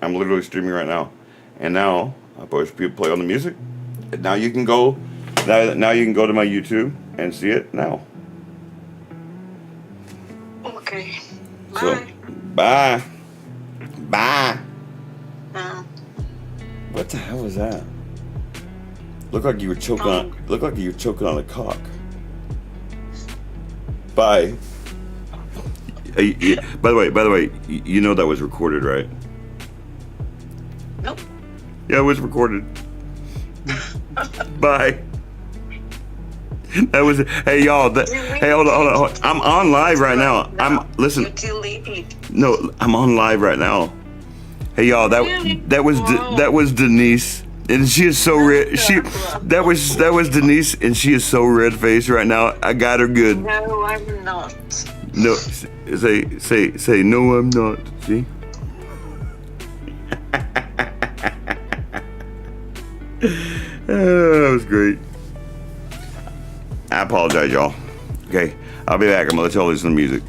I'm literally streaming right now. And now I push people play on the music. And now you can go. Now you can go to my YouTube and see it now. Okay. Bye. So, bye. Bye. Bye. What the hell was that? Looked like you were choking on. Looked like you were choking on a cock. Bye. By the way, you know that was recorded, right? Nope. Yeah, it was recorded. Bye. That was. Hey y'all. Hey, hold on. I'm on live right now. Listen. No, I'm on live right now. Hey y'all. That was Denise. And she is so red. That was Denise, and she is so red faced right now. I got her good. No, I'm not. No, say no, I'm not. See? That was great. I apologize, y'all. Okay, I'll be back. I'm gonna let y'all listen to music.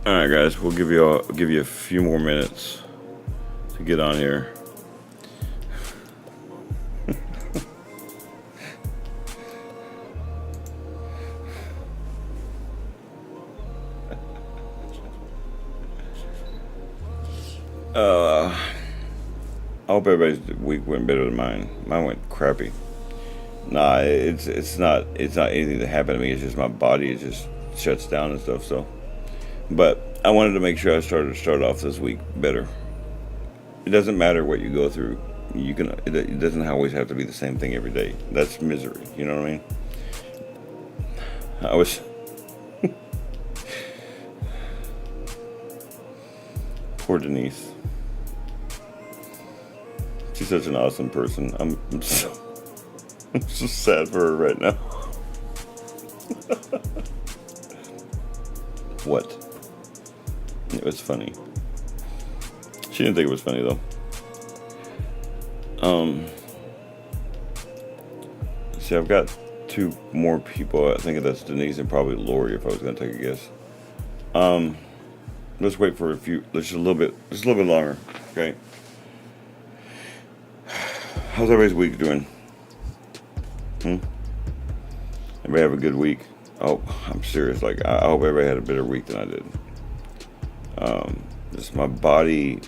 All right, guys, we'll give you a few more minutes to get on here. I hope everybody's week went better than mine. Mine went crappy. Nah, it's not anything that happened to me. It's just my body just shuts down and stuff. So, but I wanted to make sure I start off this week better. It doesn't matter what you go through. It doesn't always have to be the same thing every day. That's misery. You know what I mean? I was poor Denise. She's such an awesome person. I'm so sad for her right now. What? It was funny. She didn't think it was funny though. See, I've got two more people. I think that's Denise and probably Lori if I was going to take a guess. Let's wait for just a little bit longer. Okay. How's everybody's week doing? Everybody have a good week? Oh, I'm serious. Like, I hope everybody had a better week than I did. Just my body,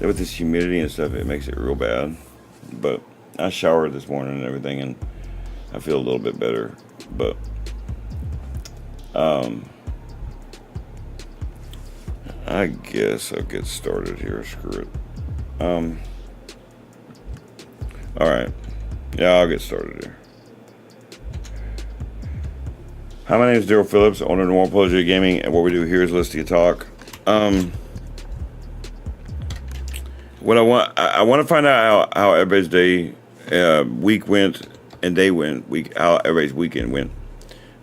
with this humidity and stuff, it makes it real bad. But I showered this morning and everything, and I feel a little bit better. But, I guess I'll get started here. Screw it. Alright. Yeah, I'll get started here. Hi, my name is Daryl Phillips, owner of Normal Pleasure Gaming, and what we do here is listen to you talk. What I want to find out how everybody's day, week went, and day went, how everybody's weekend went.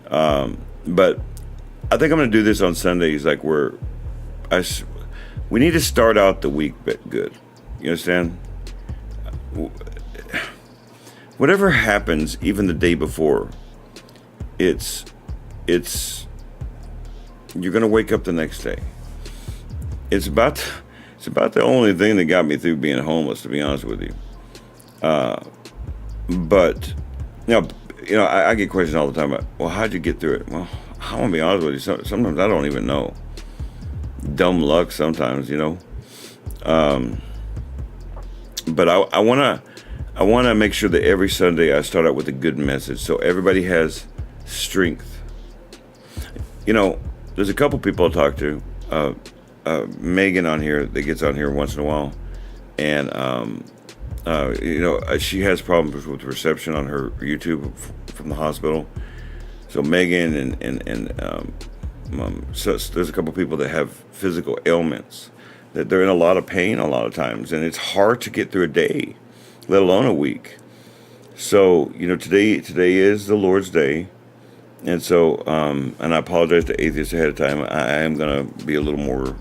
But I think I'm going to do this on Sundays, like we need to start out the week good. You understand? Whatever happens, even the day before, it's you're gonna wake up the next day. It's about the only thing that got me through being homeless, to be honest with you. But I get questions all the time about, well, how'd you get through it? Well, I want to be honest with you. Sometimes I don't even know. Dumb luck sometimes, But I want to make sure that every Sunday I start out with a good message, so everybody has strength. There's a couple people I talk to. Megan on here that gets on here once in a while, and she has problems with reception on her YouTube from the hospital. So Megan so there's a couple people that have physical ailments, that they're in a lot of pain a lot of times, and it's hard to get through a day, let alone a week. So, today is the Lord's Day, and so, and I apologize to atheists ahead of time. I am going to be a little more,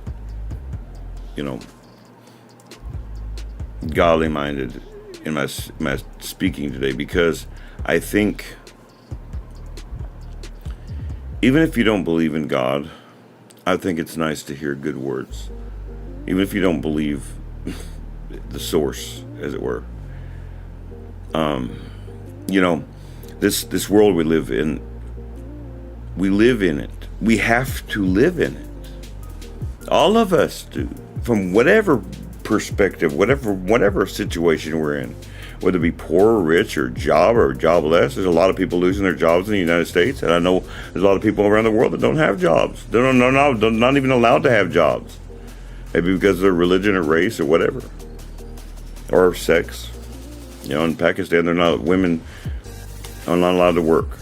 godly-minded in my speaking today, because I think even if you don't believe in God, I think it's nice to hear good words. Even if you don't believe the source, as it were. This world we live in it. We have to live in it. All of us do. From whatever perspective, whatever situation we're in. Whether it be poor or rich or job or jobless. There's a lot of people losing their jobs in the United States. And I know there's a lot of people around the world that don't have jobs. They're not even allowed to have jobs. Maybe because of their religion or race or whatever. Or sex. In Pakistan, women are not allowed to work.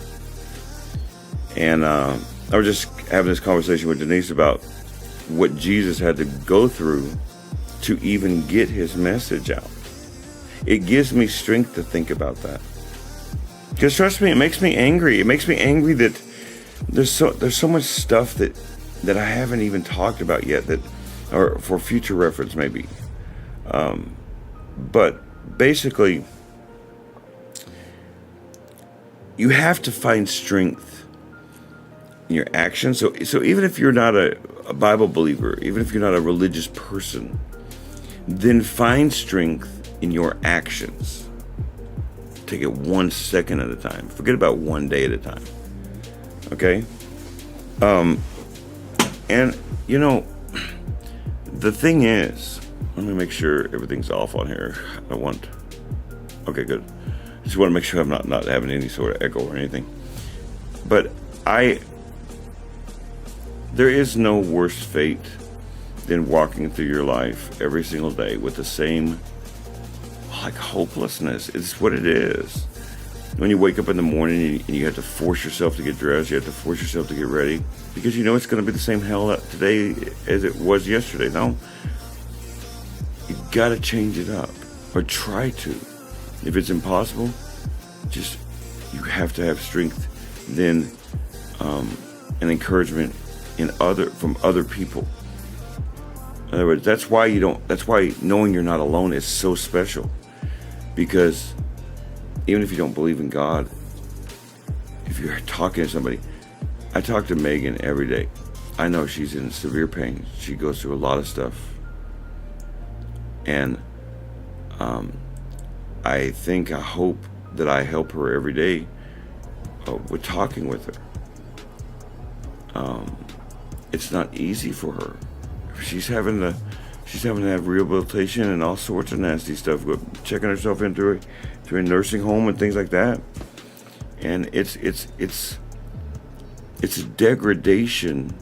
And I was just having this conversation with Denise about what Jesus had to go through to even get his message out. It gives me strength to think about that. Because trust me, it makes me angry. It makes me angry that there's so much stuff that I haven't even talked about yet, or for future reference maybe. But basically, you have to find strength in your actions. So even if you're not a a Bible believer, even if you're not a religious person, then find strength in your actions. Take it 1 second at a time. Forget about 1 day at a time. Okay? And, you know, the thing is, let me make sure everything's off on here. Okay, good. I just want to make sure I'm not having any sort of echo or anything. But there is no worse fate than walking through your life every single day with the same, like, hopelessness. It's what it is. When you wake up in the morning and you have to force yourself to get dressed, you have to force yourself to get ready, because you know it's going to be the same hell today as it was yesterday. No, you got to change it up, or try to. If it's impossible, you have to have strength, then and encouragement from other people. In other words, that's why knowing you're not alone is so special, because even if you don't believe in God, if you're talking to somebody, I talk to Megan every day. I know she's in severe pain. She goes through a lot of stuff. And I hope that I help her every day with talking with her. It's not easy for her. She's having to have rehabilitation and all sorts of nasty stuff. Checking herself into a nursing home and things like that. And it's a degradation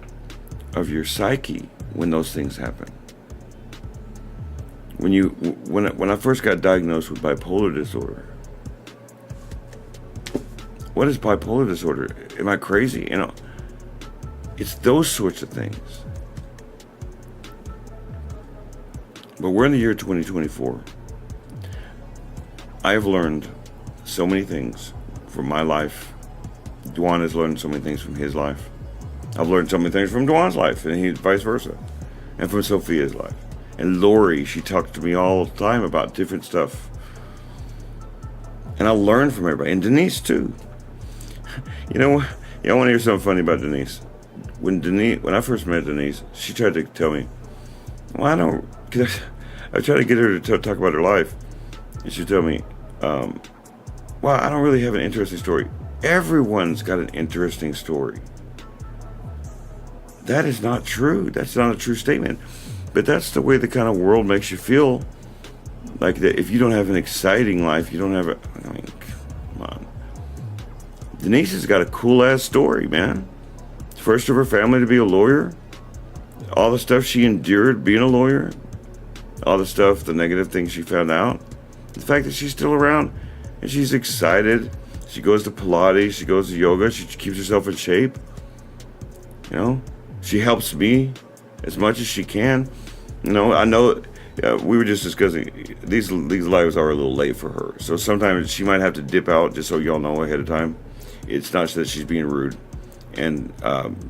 of your psyche when those things happen. When I first got diagnosed with bipolar disorder, what is bipolar disorder? Am I crazy? You know, it's those sorts of things. But we're in the year 2024. I have learned so many things from my life. Dwan has learned so many things from his life. I've learned so many things from Dwan's life, and vice versa. And from Sophia's life. And Lori, she talks to me all the time about different stuff. And I learn from everybody. And Denise, too. You know, y'all want to hear something funny about Denise? When I first met Denise, she tried to tell me, well, I tried to get her to talk about her life. And she'd tell me, well, I don't really have an interesting story. Everyone's got an interesting story. That is not true. That's not a true statement. But that's the way the kind of world makes you feel. Like that, if you don't have an exciting life, you don't have come on. Denise has got a cool ass story, man. First of her family to be a lawyer. All the stuff she endured being a lawyer. All the stuff, the negative things she found out. The fact that she's still around and she's excited. She goes to Pilates, she goes to yoga, she keeps herself in shape. You know, she helps me as much as she can. You know, I know we were just discussing these lives are a little late for her. So sometimes she might have to dip out, just so y'all know ahead of time. It's not that she's being rude. And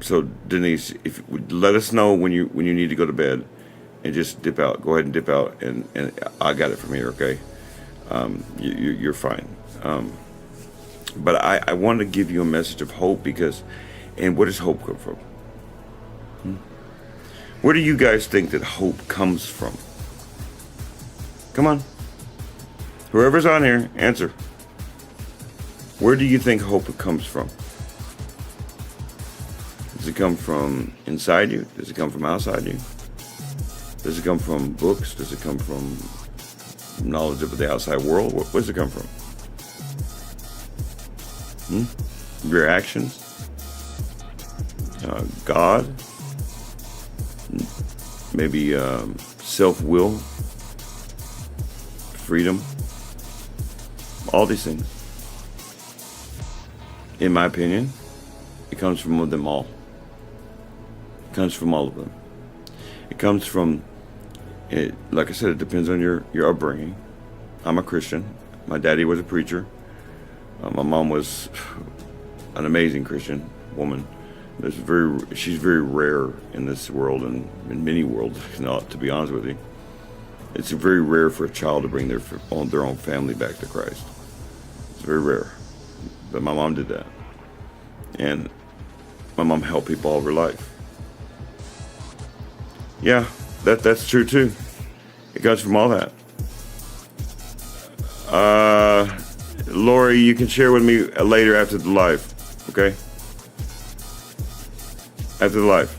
so Denise, if let us know when you need to go to bed and just dip out. Go ahead and dip out, and I got it from here, okay? You're fine. But I want to give you a message of hope, and where does hope come from? Where do you guys think that hope comes from? Come on. Whoever's on here, answer. Where do you think hope comes from? Does it come from inside you? Does it come from outside you? Does it come from books? Does it come from knowledge of the outside world? Where does it come from? Your actions? God? Maybe self-will? Freedom? All these things. In my opinion, it comes from them all. It comes from all of them. It comes from, like I said, it depends on your upbringing. I'm a Christian. My daddy was a preacher. My mom was an amazing Christian woman. She's very rare in this world and in many worlds, to be honest with you. It's very rare for a child to bring their own family back to Christ. It's very rare. But my mom did that. And my mom helped people all of her life. Yeah, that's true too. It comes from all that. Lori, you can share with me later after the live, okay? After the live.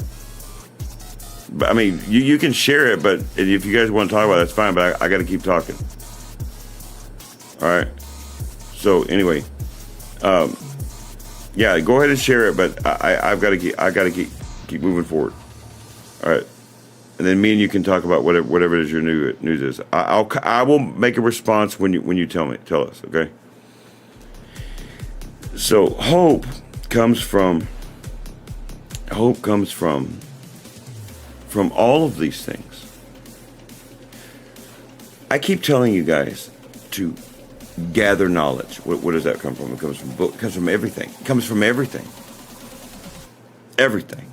But I mean, you can share it, but if you guys want to talk about it, that's fine. But I got to keep talking. All right. So anyway, yeah, go ahead and share it. But I've got to keep moving forward. All right. And then me and you can talk about whatever it is your news is. I will make a response when you tell us, okay? So hope comes from all of these things. I keep telling you guys to gather knowledge. What does that come from? It comes from book. It comes from everything. It comes from everything. Everything.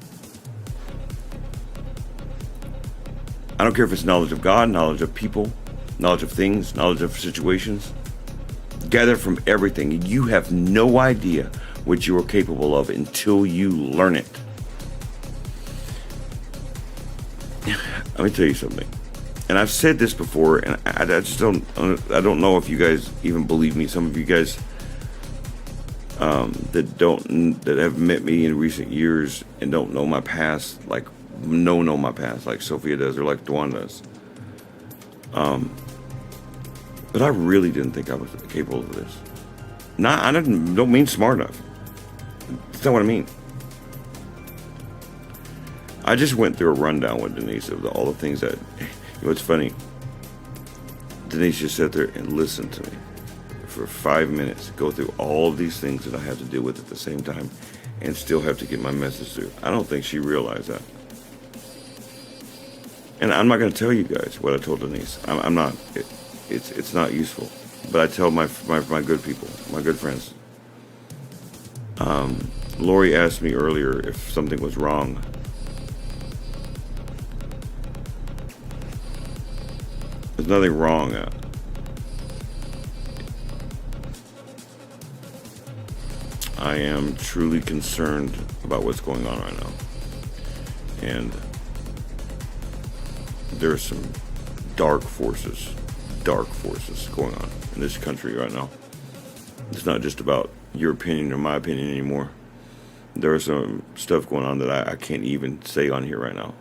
I don't care if it's knowledge of God, knowledge of people, knowledge of things, knowledge of situations. Gather from everything. You have no idea what you are capable of until you learn it. Let me tell you something. And I've said this before, and I just don't know if you guys even believe me. Some of you guys that have met me in recent years and don't know my past, like know my past, like Sophia does or like Dwan does. But I really didn't think I was capable of this. I don't mean smart enough. That's not what I mean. I just went through a rundown with Denise of all the things that, it's funny. Denise just sat there and listened to me for 5 minutes, go through all of these things that I have to deal with at the same time and still have to get my message through. I don't think she realized that. And I'm not going to tell you guys what I told Denise. I'm not. It's not useful. But I tell my good people, my good friends. Lori asked me earlier if something was wrong. There's nothing wrong. I am truly concerned about what's going on right now. And there are some dark forces going on in this country right now. It's not just about your opinion or my opinion anymore. There is some stuff going on that I can't even say on here right now.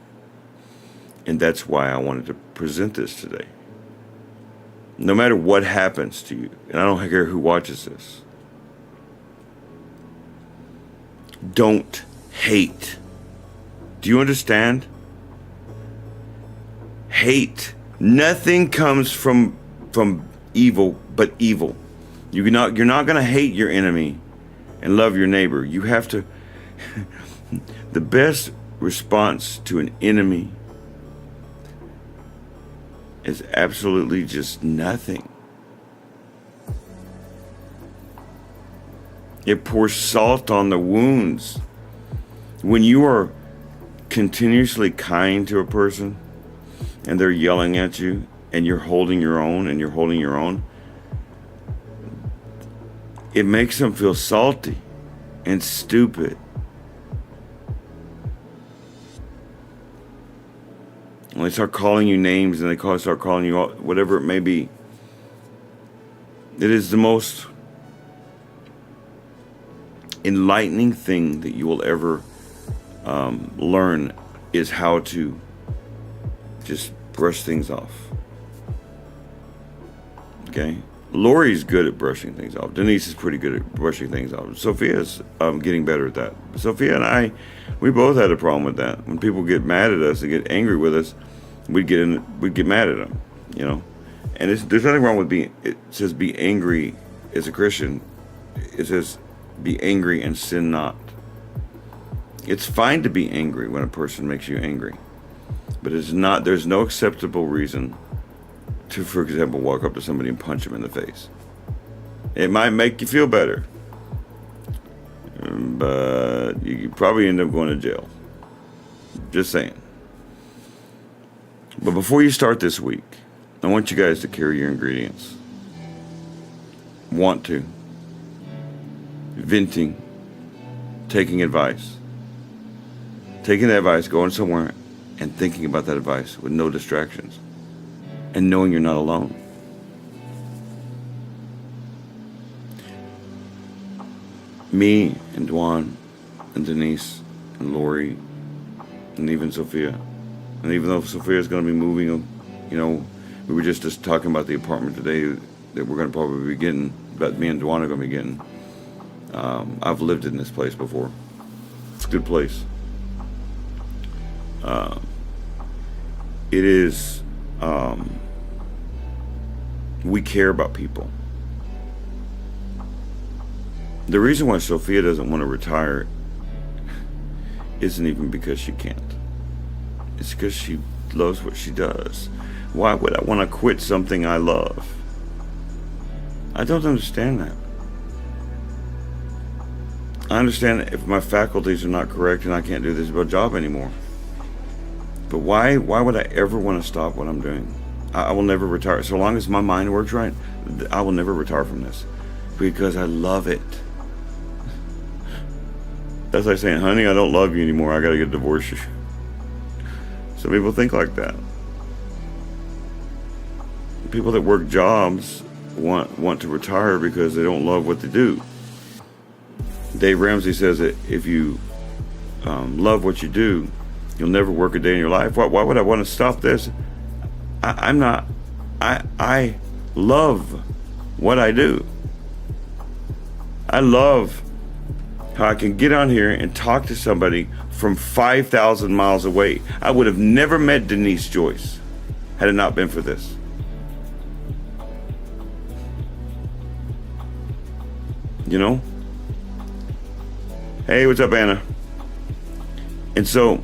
And that's why I wanted to present this today. No matter what happens to you, and I don't care who watches this, don't hate. Do you understand? Hate. Nothing comes from evil but evil. You're not going to hate your enemy and love your neighbor. You have to. The best response to an enemy is absolutely just nothing. It pours salt on the wounds. When you are continuously kind to a person and they're yelling at you and you're holding your own it makes them feel salty and stupid. When they start calling you names and they start calling you whatever it may be, it is the most enlightening thing that you will ever learn is how to just brush things off. Okay? Lori's good at brushing things off. Denise is pretty good at brushing things off. Sophia's getting better at that. Sophia and we both had a problem with that. When people get mad at us and get angry with us, we'd get mad at them, And there's nothing wrong with it says be angry as a Christian. It says be angry and sin not. It's fine to be angry when a person makes you angry. But there's no acceptable reason to, for example, walk up to somebody and punch them in the face. It might make you feel better, but you probably end up going to jail. Just saying. But before you start this week, I want you guys to carry your ingredients. Want to. Venting. Taking advice. Taking the advice, going somewhere and thinking about that advice with no distractions and knowing you're not alone. Me and Dwan and Denise and Lori and even Sophia. And even though Sophia's going to be moving, we were just talking about the apartment today that we're going to probably be getting, that me and Dwan are going to be getting. I've lived in this place before. It's a good place. It is, we care about people. The reason why Sophia doesn't want to retire isn't even because she can't. It's because she loves what she does. Why would I want to quit something I love? I don't understand that. I understand if my faculties are not correct and I can't do this job anymore. But why would I ever want to stop what I'm doing? I will never retire. So long as my mind works right, I will never retire from this. Because I love it. That's like saying, honey, I don't love you anymore. I got to get divorced. Some people think like that. People that work jobs want to retire because they don't love what they do. Dave Ramsey says that if you love what you do, you'll never work a day in your life. Why would I want to stop this? I love what I do. I love how I can get on here and talk to somebody from 5,000 miles away. I would have never met Denise Joyce had it not been for this. You know? Hey, what's up, Anna? And so,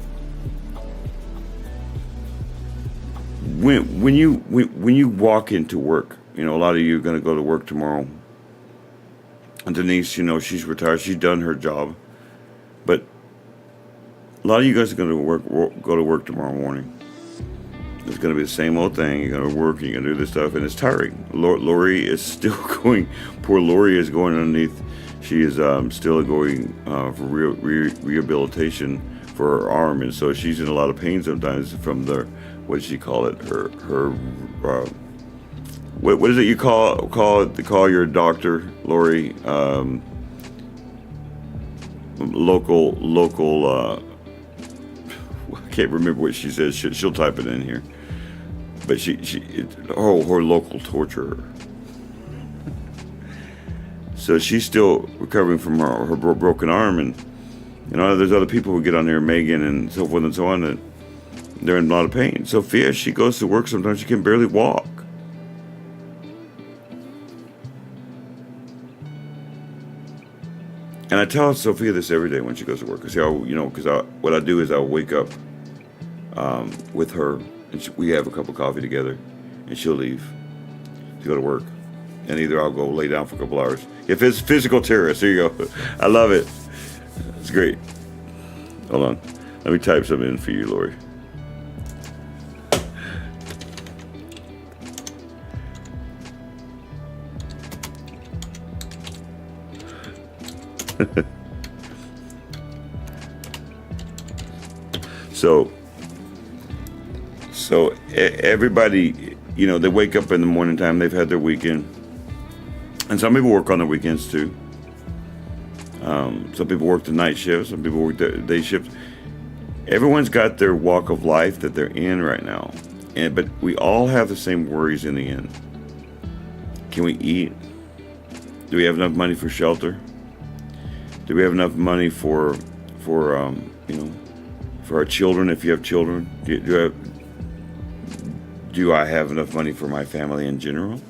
when you walk into work, a lot of you are going to go to work tomorrow. And Denise, she's retired. She's done her job. But a lot of you guys are going to go to work tomorrow morning. It's going to be the same old thing. You're going to work, you're going to do this stuff, and it's tiring. Lori is still going. Poor Lori is going underneath. She is still going for rehabilitation for her arm, and so she's in a lot of pain sometimes from the, what does she call it? Her what is it you call your doctor, Lori? Local. I can't remember what she says. She'll type it in here. But her local torturer. So she's still recovering from her broken arm, and there's other people who get on there, Megan and so forth and so on, that they're in a lot of pain. Sophia, she goes to work sometimes she can barely walk. And I tell Sophia this every day when she goes to work. What I do is I'll wake up with her, and we have a cup of coffee together, and she'll leave to go to work. And either I'll go lay down for a couple hours. If it's physical terrorist, there you go. I love it. It's great. Hold on. Let me type something in for you, Lori. So everybody, they wake up in the morning time, they've had their weekend. And some people work on the weekends too. Some people work the night shift, some people work the day shift. Everyone's got their walk of life that they're in right now. But we all have the same worries in the end. Can we eat? Do we have enough money for shelter? Do we have enough money for our children, if you have children? Do I have enough money for my family in general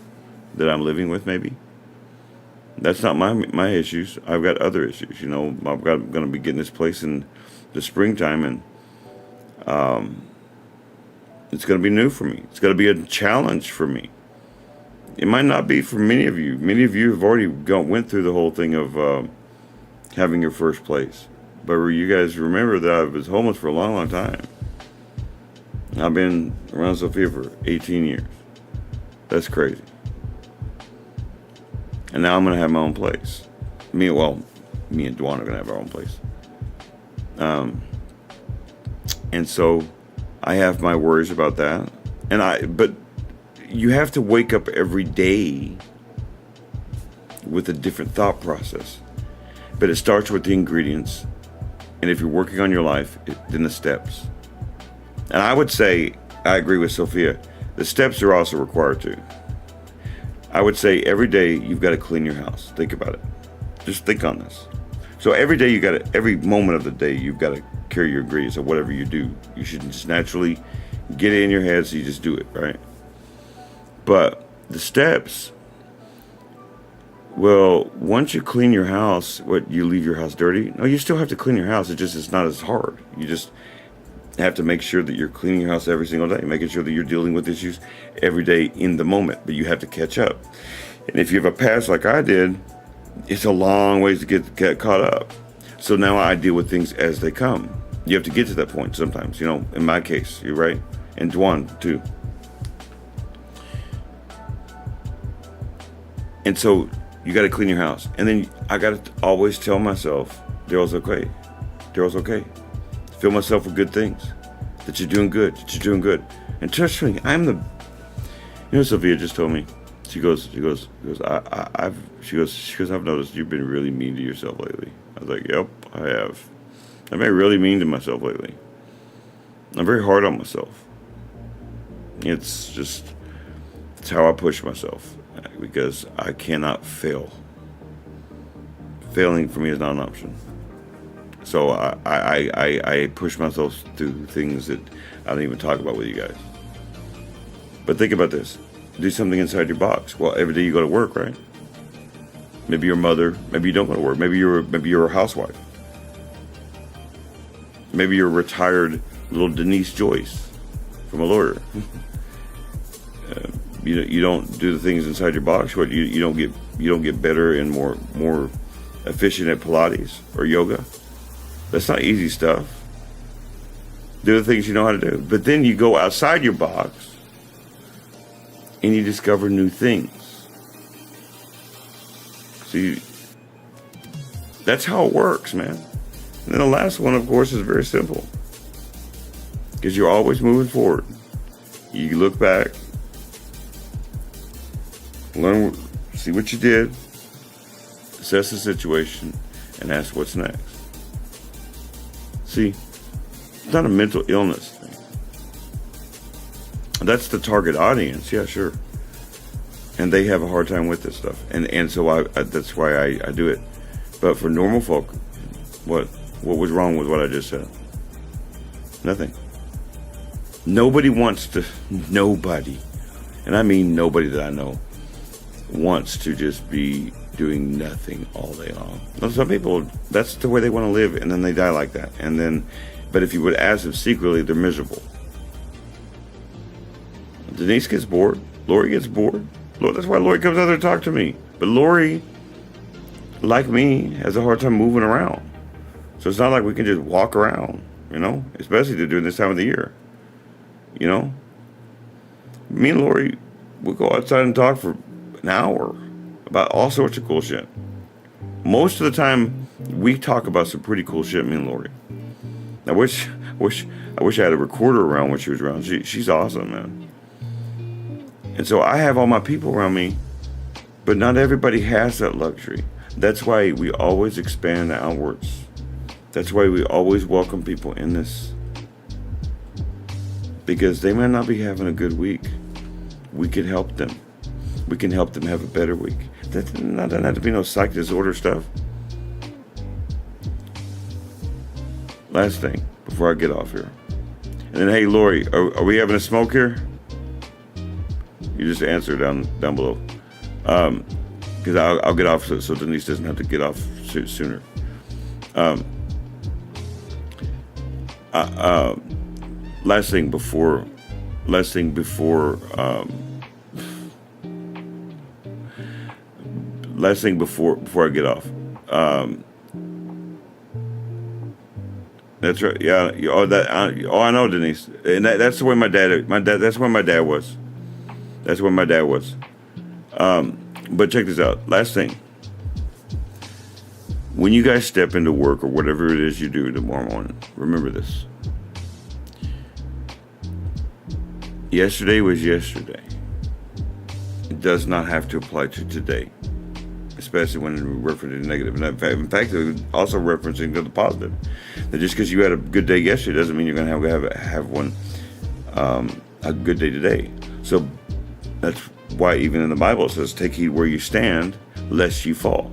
that I'm living with, maybe? That's not my issues. I've got other issues. I'm going to be getting this place in the springtime, and it's going to be new for me. It's going to be a challenge for me. It might not be for many of you. Many of you have already went through the whole thing of having your first place. But you guys remember that I was homeless for a long, long time. I've been around Sophia for 18 years. That's crazy. And now I'm going to have my own place. Me and Dwan are going to have our own place. And so I have my worries about that. But you have to wake up every day with a different thought process. But it starts with the ingredients. And if you're working on your life, then the steps. And I would say, I agree with Sophia, the steps are also required too. I would say every day you've got to clean your house. Think about it. Just think on this. So every day every moment of the day, you've got to carry your ingredients of whatever you do. You should just naturally get it in your head, so you just do it, right? But the steps, well, once you clean your house, you leave your house dirty? No, you still have to clean your house. It's not as hard. You just have to make sure that you're cleaning your house every single day, making sure that you're dealing with issues every day in the moment, but you have to catch up. And if you have a past like I did, it's a long ways to get caught up. So now I deal with things as they come. You have to get to that point sometimes, in my case, you're right. And Dwan too. And so you got to clean your house. And then I got to always tell myself, Daryl's okay. Daryl's okay. Fill myself with good things. That you're doing good. And trust me, Sophia just told me. She goes, I've noticed you've been really mean to yourself lately. I was like, yep, I have. I've been really mean to myself lately. I'm very hard on myself. It's how I push myself, because I cannot fail. Failing for me is not an option. So I push myself through things that I don't even talk about with you guys. But think about this. Do something inside your box. Well, every day you go to work, right? Maybe you're a mother. Maybe you don't go to work. Maybe you're a housewife. Maybe you're a retired little Denise Joyce from a lawyer. You don't do the things inside your box. What you don't get better and more efficient at Pilates or yoga. That's not easy stuff. Do the things you know how to do. But then you go outside your box and you discover new things. See, that's how it works, man. And then the last one, of course, is very simple. Because you're always moving forward. You look back, learn, see what you did, assess the situation, and ask what's next. See, it's not a mental illness thing. That's the target audience, yeah, sure. And they have a hard time with this stuff. And so that's why I do it. But for normal folk, what was wrong with what I just said? Nothing. Nobody, and I mean nobody that I know, wants to just be doing nothing all day long. Some people, that's the way they want to live, and then they die like that. But if you would ask them secretly, they're miserable. Denise gets bored. Lori gets bored. That's why Lori comes out there to talk to me. But Lori, like me, has a hard time moving around. So it's not like we can just walk around, especially during this time of the year. Me and Lori, we'll go outside and talk for an hour about all sorts of cool shit. Most of the time, we talk about some pretty cool shit, me and Lori. I wish I had a recorder around when she was around. She's awesome, man. And so I have all my people around me, but not everybody has that luxury. That's why we always expand outwards. That's why we always welcome people in this. Because they might not be having a good week. We can help them. We can help them have a better week. That doesn't have to be no psych disorder stuff. Last thing, before I get off here. And then, hey, Lori, are we having a smoke here? You just answer down below. Because I'll get off so Denise doesn't have to get off sooner. Last thing before I get off. That's right. Yeah. I know, Denise. And that's the way my dad. That's where my dad was. That's where my dad was. But check this out. Last thing. When you guys step into work or whatever it is you do tomorrow morning, remember this. Yesterday was yesterday. It does not have to apply to today, especially when referencing the negative. In fact, it was also referencing to the positive. That just because you had a good day yesterday doesn't mean you're going to have one a good day today. So that's why even in the Bible it says, "Take heed where you stand, lest you fall."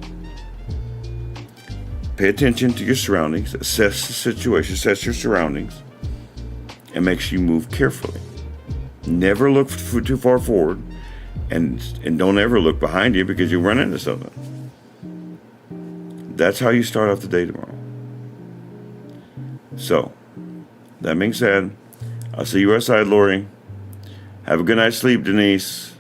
Pay attention to your surroundings, assess the situation, assess your surroundings, and make sure you move carefully. Never look too far forward, and don't ever look behind you because you'll run into something. That's how you start off the day tomorrow. So, that being said, I'll see you outside, Lori. Have a good night's sleep, Denise.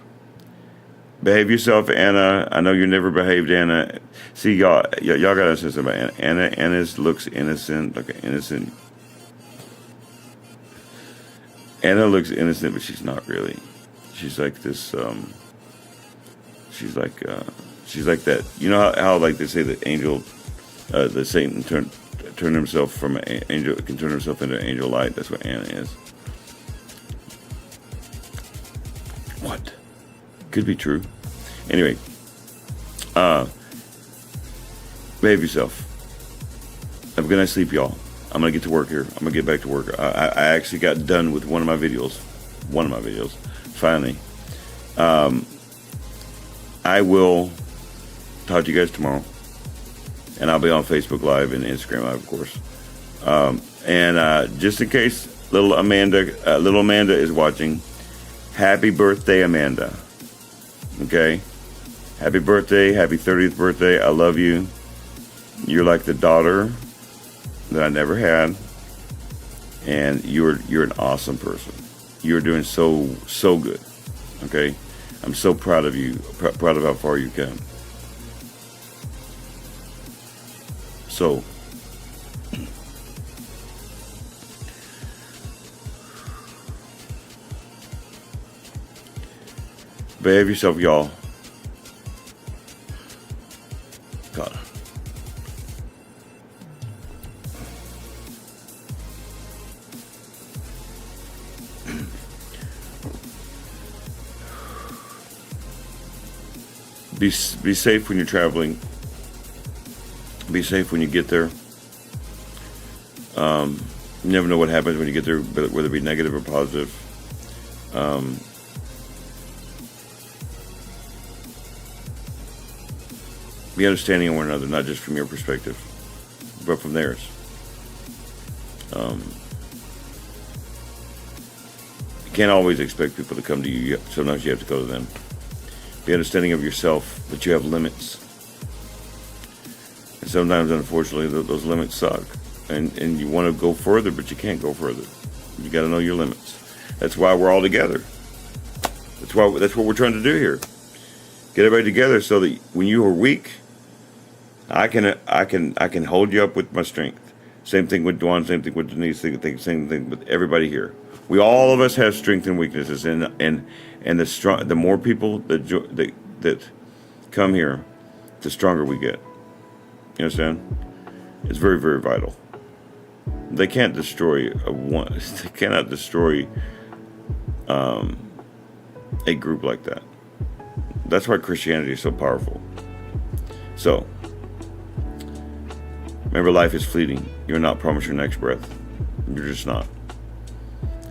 Behave yourself, Anna. I know you never behaved, Anna. See, y'all gotta understand something about Anna. Anna looks innocent, like an innocent. Anna looks innocent, but she's not really. She's like this. She's like that. You know how like they say that angel, the Satan turn himself from an angel, can turn himself into an angel light. That's what Anna is. What? Could be true. Anyway, behave yourself. Have a good night's sleep, y'all. I'm gonna get to work here. I'm gonna get back to work. I actually got done with one of my videos. Finally. I will talk to you guys tomorrow, and I'll be on Facebook Live and Instagram Live, of course. And just in case little Amanda is watching, happy birthday, Amanda. Okay? Happy birthday, happy 30th birthday. I love you. You're like the daughter that I never had, and you're an awesome person. You're doing so good. Okay? I'm so proud of you, proud of how far you come. So, behave yourself, y'all. God. Be safe when you're traveling. Be safe when you get there. You never know what happens when you get there, whether it be negative or positive. Be understanding of one another, not just from your perspective, but from theirs. You can't always expect people to come to you. Sometimes you have to go to them. Be understanding of yourself, that you have limits. And sometimes, unfortunately, those limits suck. And you want to go further, but you can't go further. You got to know your limits. That's why we're all together. That's what we're trying to do here. Get everybody together so that when you are weak, I can hold you up with my strength. Same thing with Dwan. Same thing with Denise. Same thing with everybody here. All of us have strengths and weaknesses, and the more people that come here, the stronger we get. You understand? It's very, very vital. They can't destroy They cannot destroy a group like that. That's why Christianity is so powerful. So, remember, life is fleeting. You're not promised your next breath. You're just not.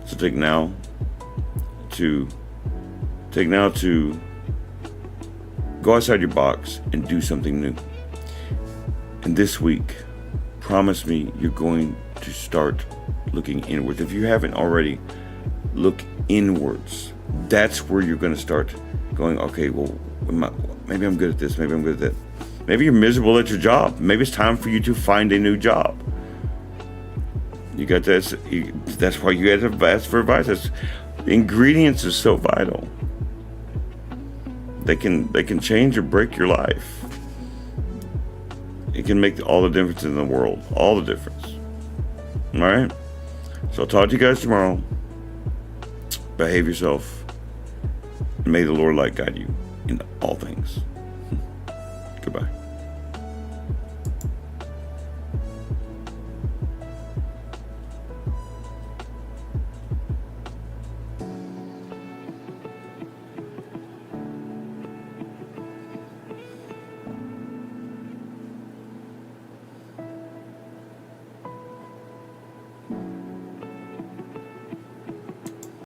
So take now to go outside your box and do something new. And this week, promise me you're going to start looking inwards. If you haven't already, look inwards. That's where you're going to start going, okay, well, maybe I'm good at this, maybe I'm good at that. Maybe you're miserable at your job. Maybe it's time for you to find a new job. You got this. That's why you got to ask for advice. Ingredients are so vital. They can change or break your life. It can make all the difference in the world. All the difference. All right? So I'll talk to you guys tomorrow. Behave yourself. May the Lord light guide you in all things. Goodbye.